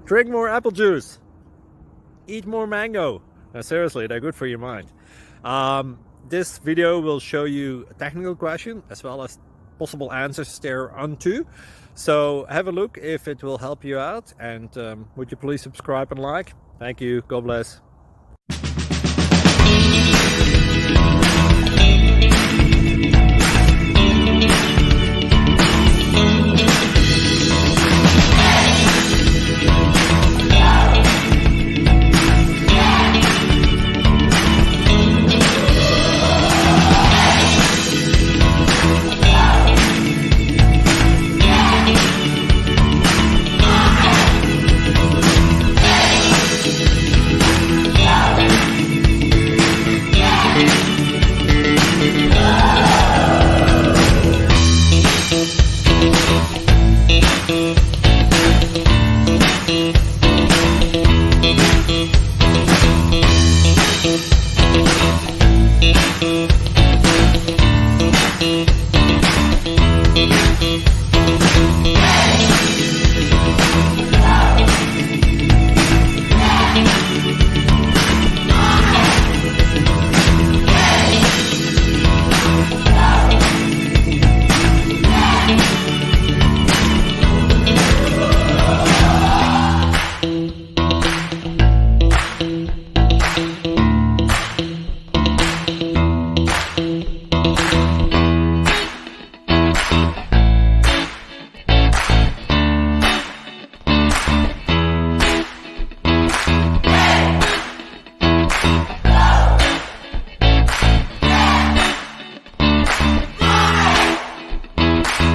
Drink more apple juice. Eat more mango. Seriously, they're good for your mind. This video will show you a technical question as well as possible answers thereunto. So have a look if it will help you out, and would you please subscribe and like? Thank you. God bless.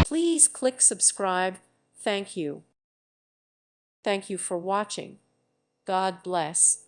Please click subscribe. Thank you. Thank you for watching. God bless.